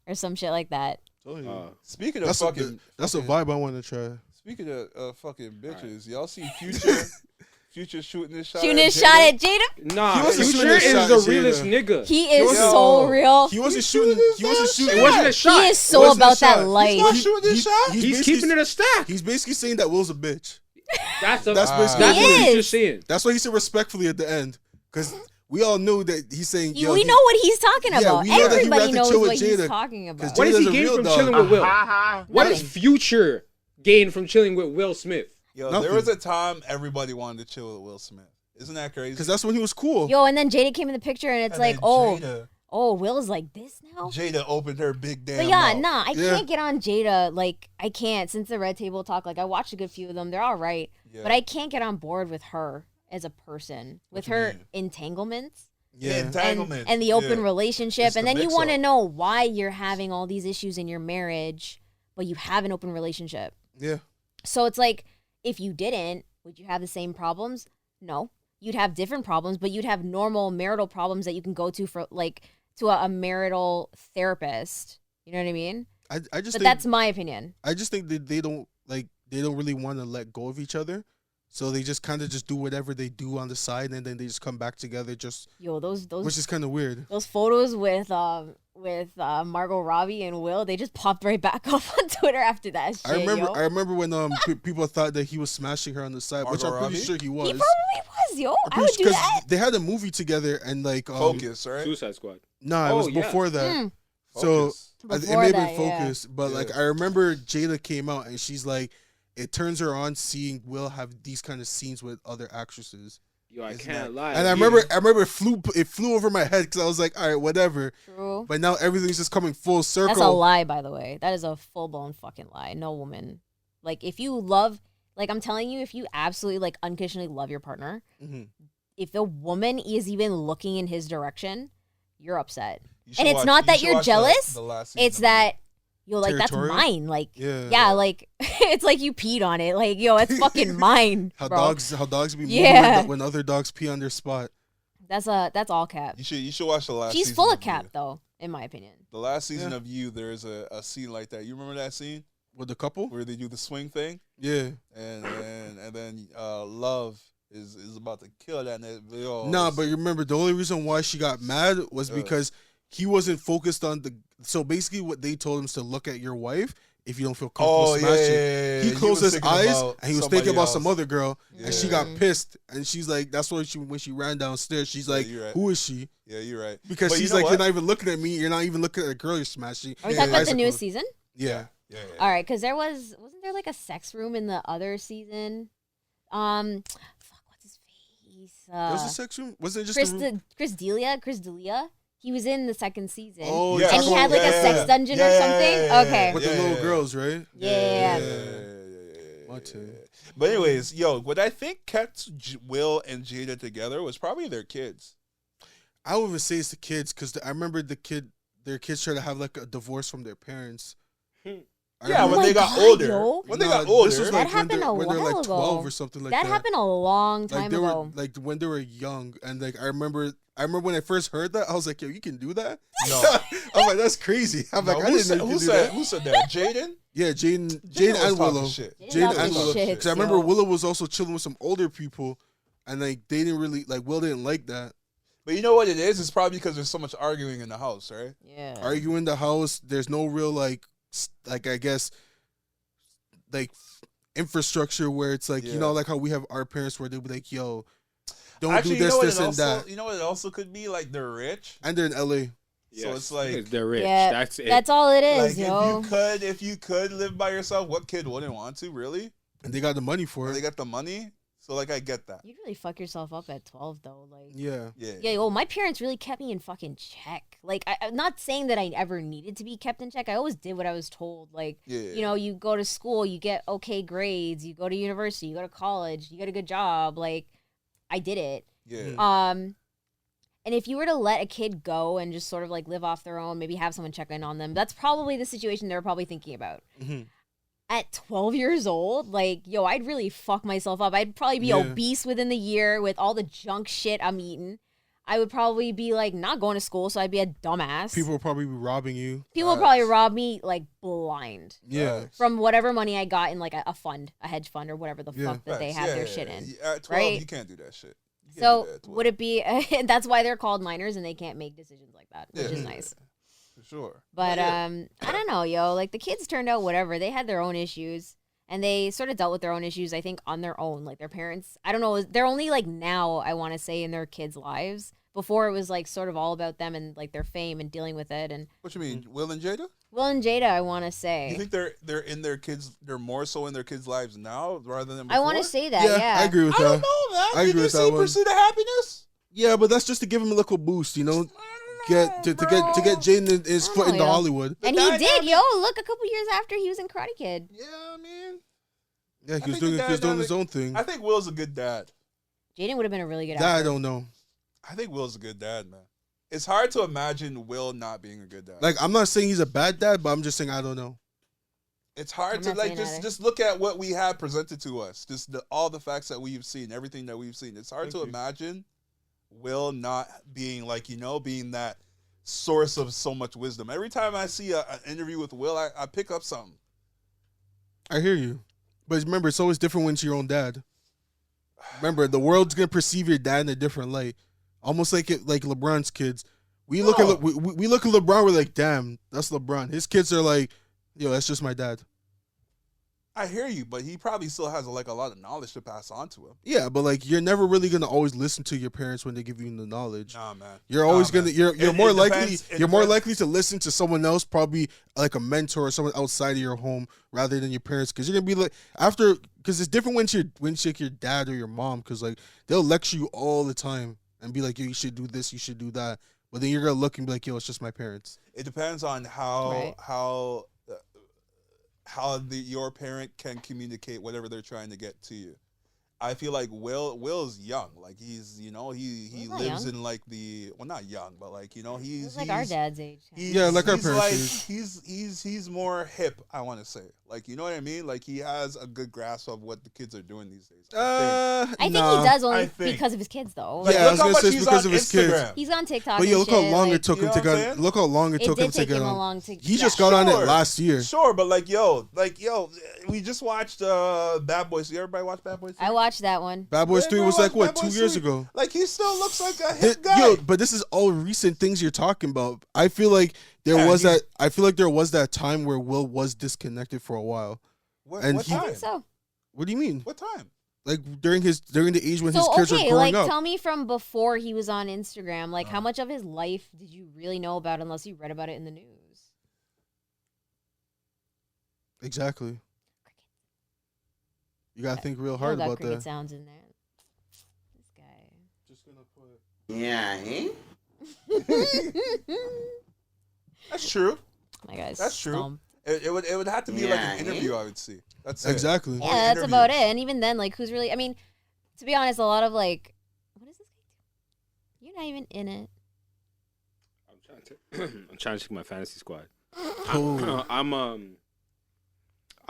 or some shit like that. Speaking of that's a vibe I want to try. Speaking of fucking bitches, y'all see Future shooting his shot at Jada? Nah, Future is the realest nigga. He is so real. He wasn't shooting. He wasn't shooting. It wasn't a shot. He is so about that life. He's not shooting his shot. He's keeping it a stack. He's basically saying that Will's a bitch. That's basically what he's just saying. That's what he said respectfully at the end, because we all knew that he's saying. We know what he's talking about. We know Everybody knows what Jada, he's talking about. What does he gain from chilling with Will? What does Future gain from chilling with Will Smith? Yo, Nothing. there was a time everybody wanted to chill with Will Smith. Isn't that crazy? Because that's when he was cool. Yo, and then Jada came in the picture, and it's like, Will's like this now? Jada opened her big damn But mouth. I can't get on Jada. Like, I can't. Since the Red Table Talk, like, I watched a good few of them. They're all right. Yeah. But I can't get on board with her as a person, with her entanglements. Yeah, entanglements. And the open relationship. It's and then you want to know why you're having all these issues in your marriage, but you have an open relationship. Yeah. So it's like, if you didn't, would you have the same problems? No. You'd have different problems, but you'd have normal marital problems that you can go to for, like, to a marital therapist. You know what I mean? But that's my opinion. I just think that they don't really want to let go of each other. So they just kind of just do whatever they do on the side, and then they just come back together. Which is kind of weird. Those photos with Margot Robbie and Will, they just popped right back up on Twitter after that shit. I remember when people thought that he was smashing her on the side, which I'm pretty sure he was. He probably was, yo. I would do that. They had a movie together and like Focus, right? Suicide Squad. Nah, it was before that. So it may have been Focus, but like I remember Jada came out and she's like, it turns her on seeing Will have these kind of scenes with other actresses. Yo, I can't lie. And I remember it flew over my head because I was like, all right, whatever. True. But now everything's just coming full circle. That's a lie, by the way. That is a full-blown fucking lie. No woman. Like, if you love, like, I'm telling you, if you absolutely, like, unconditionally love your partner, if a woman is even looking in his direction, you're upset. And it's not that you're jealous. It's that you're like, that's mine. Like, yeah, like, it's like you peed on it. Like, yo, it's fucking mine. How dogs be moving when other dogs pee on their spot. That's all cap. You should watch the last season. She's full of cap, though, in my opinion. The last season of You, there's a scene like that. You remember that scene? With the couple? Where they do the swing thing? Yeah. And then Love is about to kill that. Nah, but you remember, the only reason why she got mad was because he wasn't focused on so basically what they told him is to look at your wife if you don't feel comfortable smashing. He closed his eyes and he was thinking about some other girl and she got pissed and she's like, that's why when she ran downstairs, she's like, who is she? Yeah, you're right. Because she's like, you're not even looking at me, you're not even looking at the girl you're smashing. Are we talking about the newest season? Yeah. All right, because wasn't there like a sex room in the other season? What's his face? There was a sex room? Wasn't it just Chris D'Elia? He was in the second season. Oh, and he had like a sex dungeon or something? Okay. With the little girls, right? Yeah. But anyways, what I think kept Will and Jada together was probably their kids. I would even say it's the kids because I remember their kids tried to have like a divorce from their parents. When they got older. This was that happened a when while they were like 12 ago. or something like that. That happened a long time ago. Like when they were young, and like I remember when I first heard that, I was like, "Yo, you can do that?" No, I'm like, "That's crazy." I'm like, "I didn't know you could do that." Who said that? Jaden? Yeah, Jaden and Willow. Jaden and Willow. Because I remember Willow was also chilling with some older people, and like they didn't really like Will didn't like that. But you know what it is? It's probably because there's so much arguing in the house, right? Yeah, arguing in the house. There's no real like I guess like infrastructure where it's like you know like how we have our parents where they be like, yo, don't do this and that. You know what it also could be? Like they're rich and they're in LA. Yes. So it's like they're rich. Yeah, that's it. That's all it is, like, yo. If you could live by yourself, what kid wouldn't want to, really? And they got the money for it. They got the money. So like I get that. You'd really fuck yourself up at 12 though. Like Yeah. Well, my parents really kept me in fucking check. Like I'm not saying that I ever needed to be kept in check. I always did what I was told. Like you know, you go to school, you get okay grades, you go to university, you go to college, you get a good job. Like I did it. Yeah. And if you were to let a kid go and just sort of like live off their own, maybe have someone check in on them, that's probably the situation they're probably thinking about. Mm-hmm. At 12 years old, like, yo, I'd really fuck myself up. I'd probably be obese within the year with all the junk shit I'm eating. I would probably be like not going to school, so I'd be a dumbass. People will probably be robbing you. People will probably rob me like blind. Yeah. From whatever money I got in like a fund, a hedge fund or whatever the fuck that they have their shit in. At 12, right? you can't do that shit. So would it be? That's why they're called minors and they can't make decisions like that, which is nice. For sure. But I don't know, yo. Like the kids turned out whatever. They had their own issues. And they sort of dealt with their own issues, I think, on their own. Like their parents, I don't know, they're only like now, I want to say, in their kids' lives. Before it was like sort of all about them and like their fame and dealing with it. And what you mean, Will and Jada? Will and Jada, I want to say. You think they're in their kids? They're more so in their kids' lives now rather than before? I want to say that. Yeah, I agree with that. I don't know, man. I agree with that one. Pursuit of Happiness? Yeah, but that's just to give him a little boost, you know. To get Jaden his foot into Hollywood. And he did, yo. Look, a couple years after he was in Karate Kid. Yeah, I mean. Yeah, he was doing his own thing. I think Will's a good dad. Jaden would have been a really good actor. actor. I don't know. I think Will's a good dad, man. It's hard to imagine Will not being a good dad. Like, I'm not saying he's a bad dad, but I'm just saying I don't know. It's hard to like just look at what we have presented to us. Just all the facts that we've seen, everything that we've seen. It's hard to imagine Will not being like, being that source of so much wisdom. Every time I see an interview with Will, I pick up something. I hear you. But remember, it's always different when it's your own dad. Remember, the world's gonna perceive your dad in a different light, almost like LeBron's kids. We look at LeBron, we're like, damn, that's LeBron. His kids are like, yo, that's just my dad. I hear you, but he probably still has a lot of knowledge to pass on to him. Yeah, but like you're never really gonna always listen to your parents when they give you the knowledge. Nah, man. You're always man. You're more likely to listen to someone else, probably like a mentor or someone outside of your home, rather than your parents, because you're gonna be like because it's different when it's like your dad or your mom, because like they'll lecture you all the time and be like, yo, you should do this, you should do that, but then you're gonna look and be like, yo, it's just my parents. It depends on how your parent can communicate whatever they're trying to get to you. I feel like Will's young. Like he's, he lives in like not young, but like, he's like our dad's age. Like our parents. He's more hip, I want to say. Like, you know what I mean? Like he has a good grasp of what the kids are doing these days. I think he does only because of his kids though. Like, I was gonna say it's because of his kids. He's on TikTok. But yeah, look how long it took him to get. Look how long it took him to get on. He just got on it last year. Sure, but we just watched Bad Boys. Everybody watch Bad Boys 3? I watched that one. Bad Boys 3 was like what, 2 years ago? Like he still looks like a hip guy. Yo, but this is all recent things you're talking about. I feel like there was that time where Will was disconnected for a while. What time? I think so. What do you mean? What time? Like during the age when his kids were growing up. Tell me from before he was on Instagram, like how much of his life did you really know about unless you read about it in the news? Exactly. You gotta think real hard about that. Sounds in there. This guy. Just gonna put. Yeah, That's true. My guy's That's true. stump. It would have to be like an interview. I would see. That's exactly. Yeah, that's about it. And even then, like, who's really? I mean, to be honest, a lot of like, what is this guy doing? You're not even in it. I'm trying to check my fantasy squad. Oh.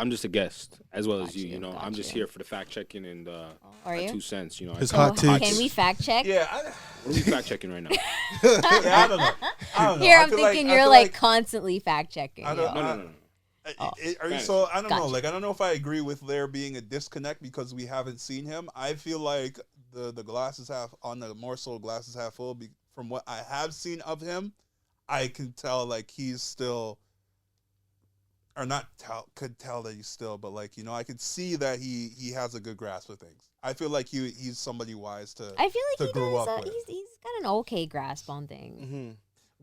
I'm just a guest as well as Gotcha, you. You know, I'm just here for the fact checking and Are you? 2 cents. You know, his hot takes. Can we fact check? Yeah. What are we fact checking right now? I don't know. Here, I'm thinking you're like constantly fact checking. No. Are you so? I don't know. Like, I don't know if I agree with there being a disconnect because we haven't seen him. I feel like the glass is half on the more so glass is half full. From what I have seen of him, I can tell like he's still, or could tell that he's still, but like I could see that he has a good grasp of things. I feel like he's somebody wise to. I feel like he does. He's got an okay grasp on things. Mm-hmm.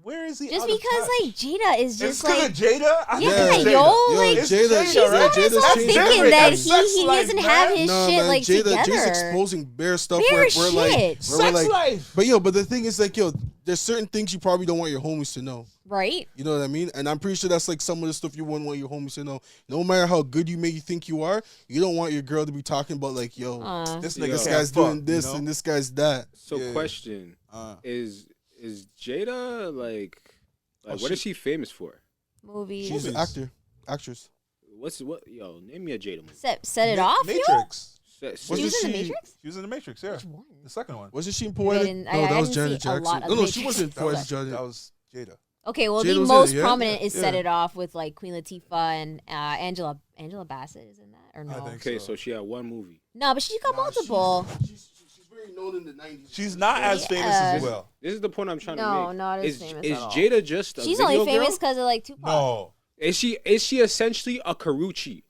Where is he? Just because like Jada is just like Jada. Like Jada, right? Jada's thinking that he doesn't have his shit man, like Jada's together. exposing bare stuff. Bare where like, shit. Life. But the thing is like there's certain things you probably don't want your homies to know. Right. You know what I mean? And I'm pretty sure that's like some of the stuff you wouldn't want your homies to know. No matter how good you think you are, you don't want your girl to be talking about like, yo, this guy's doing this and this guy's that. So question is Jada like what is she famous for? Movies. She's an actress. Name me a Jada movie. Set it off, Matrix. She was in the Matrix? She was in the Matrix, yeah. Which one? The second one. Wasn't she in Poetic? No, that was Janet Jackson. No, she wasn't Poetic Janet. That was Jada. Okay, well, Jada the was most in it, yeah? prominent is Yeah. Set It Off with like Queen Latifah and Angela Bassett is in that or no? I think Okay, so she had one movie. No, but she's got multiple. She's very known in the 90s. She's not as famous as well. This is the point I'm trying to make. No, not as Is famous is at all. Jada just a She's video only famous girl? because of like Tupac. No. Is she essentially a Karuchi?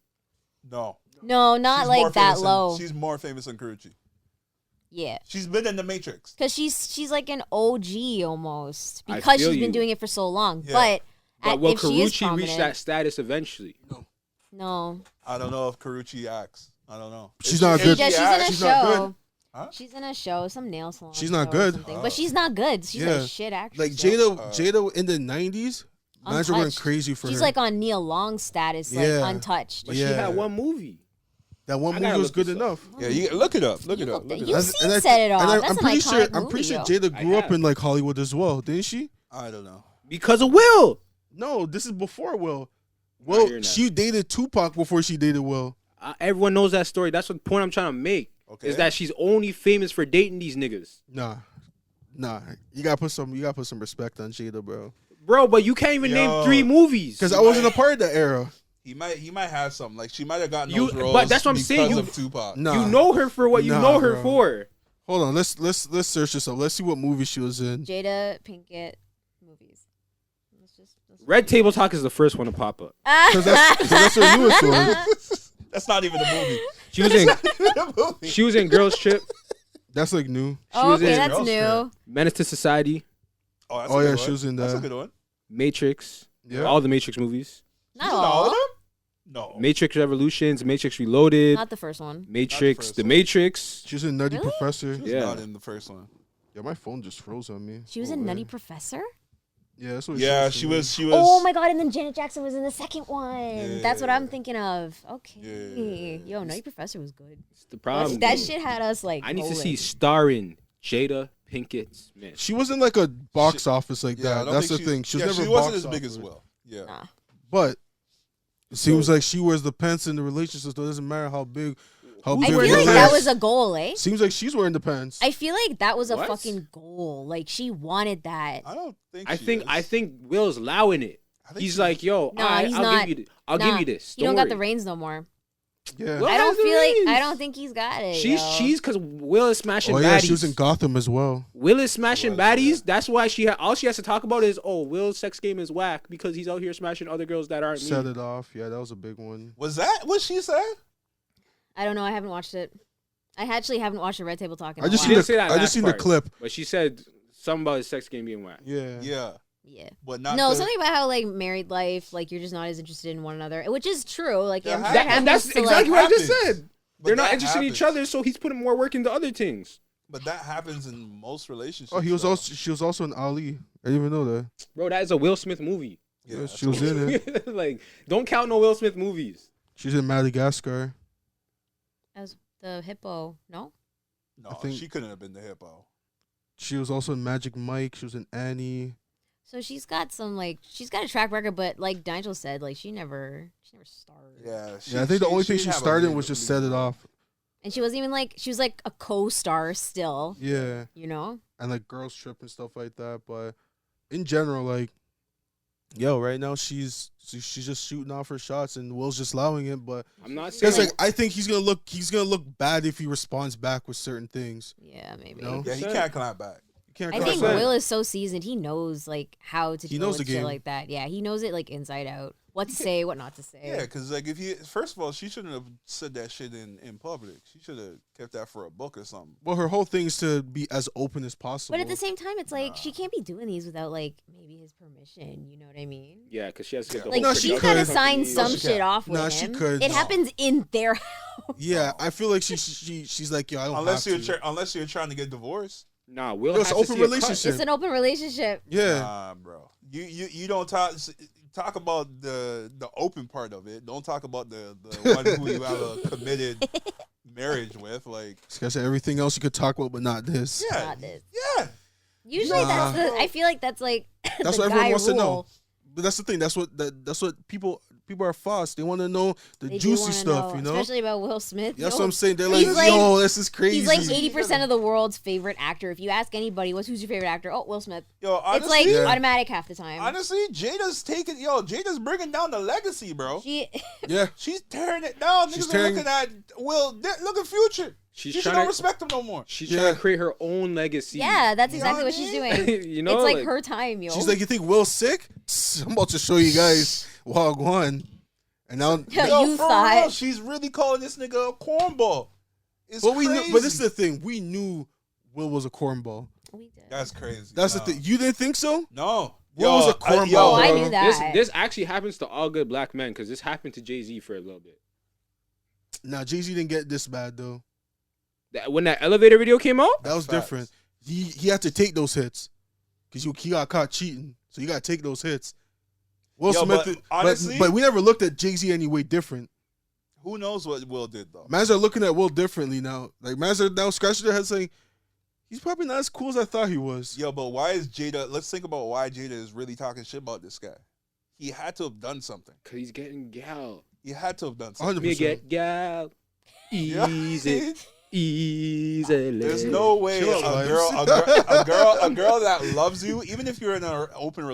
No. No, not She's like more that famous low. She's more famous than Karuchi. Yeah. She's been in the Matrix. Because she's like an OG almost I because feel she's been you. doing it for so long. Yeah. But will if she is Karuchi reach prominent, that status eventually? No. I don't know if Karuchi acts. I don't know. She's not She good. does, she's in a She's not show. good. Huh? She's in a show, some nail salon. She's not show or good. something. Oh. But she's not good. She's Yeah. a shit actress. Like though. Jada in the 90s, mans were going Untouched. crazy for She's her. like on Neil Long status, like Yeah. untouched. But she Yeah. had one movie. That one I movie gotta was look good this up. enough. Yeah, you look it up. Look You it up. looked Look at- it you up. seen Set It Off. And That's I'm an pretty iconic sure movie, yo. Jada grew up in like Hollywood as well, didn't she? I don't know. Because of Will. No, this is before Will. No, you're Will, not. she dated Tupac before she dated Will. Everyone knows that story. That's the point I'm trying to make. Okay. Is that she's only famous for dating these niggas. Nah. You gotta put some respect on Jada, bro. Bro, but you can't even name 3 movies. Because I wasn't a part of that era. He might have something. Like she might have gotten You- those roles. but that's what I'm saying, because you- of Tupac. Nah. You know her for what you Nah, know her bro. for. Hold on, let's search this up. Let's see what movie she was in. Jada Pinkett movies. Let's Red Table Talk is the first one to pop up. Because that's her newest one. That's not even a movie. She was in A movie. she was in Girls Trip, That's like new. Oh, was okay, in that's Girls new. Menace to Society, Oh, that's Oh a good yeah, one. she was in That's a that. good one. Matrix, Yeah. all the Matrix movies, Not She's in all. of them? No. Matrix Revolutions, Matrix Reloaded, Not the first one. Matrix, first The one. Matrix. She was in Nutty Really? Professor. She was Yeah. not in the first one. Yeah, my phone just froze on me. She was Oh, in Nutty man. Professor. Yeah, that's what Yeah, to she me. was. She was. Oh my god! And then Janet Jackson was in the second one. Yeah. That's what I'm thinking of. Okay. Yeah. Yo, Nutty Professor was good. It's the problem. That dude. shit had us like. I need to rolling. see starring Jada Pinkett Smith. She wasn't like a box office like Yeah, I that. don't That's the think thing. She was never she wasn't box as big office. as Will. Yeah. Nah. But it seems like she wears the pants in the relationship, so it doesn't matter how big. How I big I Wearing feel the like the that pants. was a goal, eh? Seems like she's wearing the pants. I feel like that was a What? fucking goal. Like she wanted that. I don't think. I she think is. I think Will's allowing it. I think He's she- like, yo, Nah, he's I'll not. give you, I'll Nah, give you this. He don't got the worry. reins no more. Yeah. Will I don't has the feel like. reins. I don't think he's got it. She's because Will is smashing Oh yeah, baddies. she was in Gotham as well. Will is smashing Was, baddies. yeah. That's why all she has to talk about is, oh, Will's sex game is whack because he's out here smashing other girls that aren't Set me. it off. Yeah, that was a big one. Was that what she said? I don't know. I haven't watched it. I actually haven't watched the Red Table Talk in I a just while. seen didn't say that I just last seen the part. clip. But she said something about his sex game being whack. Yeah. Yeah, Yeah. but not. No, 'cause- something about how like married life, like you're just not as interested in one another, which is true. Like That I'm happens. sure And happens that's to, exactly like, what I just happens. said. But They're not that interested in each happens. other, so he's putting more work into other things. But that happens in most relationships. Oh, though. she was also in Ali. I didn't even know that. Bro, that is a Will Smith movie. Yeah, she was in it. Like, don't count no Will Smith movies. She's in Madagascar. as the hippo. No, No, I think- she couldn't have been the hippo. She was also in Magic Mike. She was in Annie. so she's got some like she's got a track record, but like Nigel said, like she never started. Yeah. Yeah, I think the only thing she have a started lead- was just lead Set It role. Off. And she wasn't even like she was like a co-star still. Yeah, You know. and like Girls Trip and stuff like that. But in general, like, yo, right now she's just shooting off her shots, and Will's just allowing it. But I'm not saying because like I think he's gonna look bad if he responds back with certain things. Yeah, maybe. No? Yeah, he 100%. can't clap back. You can't I call think it. Will is so seasoned. He knows like how to He deal knows with the shit game. like that. Yeah, he knows it like inside out. What to say, what not to say. Yeah, because like if you first of all, she shouldn't have said that shit in public. She should have kept that for a book or something. Well, her whole thing is to be as open as possible. But at the same time, it's like she can't be doing these without like maybe his permission. You know what I mean? Yeah, because she has to get the Like No, whole she she's could. gotta sign some she shit can. off with Nah, him. she could. It No. happens in their house. Yeah, I feel like she's like, yo, I don't Unless have you're to. unless you're trying to get divorced. Nah, Will Yo, it's has an to open see a cut. relationship. It's an open relationship. Yeah, Nah, bro. You don't talk about the open part of it. Don't talk about the one who you have a committed marriage with. Like, this guy said everything else you could talk about, but not this. yeah, Not this. yeah. Usually Nah. that's the. I feel like that's like That's the what everyone guy wants to know. rule. But that's the thing. That's what people people are fast. They want to know the juicy stuff, you know? Especially about Will Smith. That's what I'm saying. They're like, yo, this is crazy. He's like 80% of the world's favorite actor. If you ask anybody, who's your favorite actor? Oh, Will Smith. Yo, honestly, it's like automatic half the time. Honestly, Jada's bringing down the legacy, bro. She's tearing it down. Niggas are looking at Will. Look at Future. She don't respect him no more. She's trying to create her own legacy. Yeah, that's exactly what she's doing. You know, it's like her time, yo. She's like, you think Will's sick? I'm about to show you guys Wagwan. And now, you thought real, she's really calling this nigga a cornball. It's crazy. But this is the thing. We knew Will was a cornball. We did. That's crazy. That's the thing. You didn't think so? No. Will was a cornball. I knew that. This actually happens to all good black men because this happened to Jay-Z for a little bit. Nah, Jay-Z didn't get this bad though. When that elevator video came out, that was different. He had to take those hits because he got caught cheating, so you got to take those hits. Will Smith, honestly, but we never looked at Jay-Z any way different. Who knows what Will did though? Mans are looking at Will differently now. Like Mans are now scratching their head saying, he's probably not as cool as I thought he was. Yo, but why is Jada? Let's think about why Jada is really talking shit about this guy. He had to have done something. Cause he's getting gal. He had to have done something. 100%. Me get gal. Easy. Easily. There's no way a girl that loves you, even if you're in an open relationship.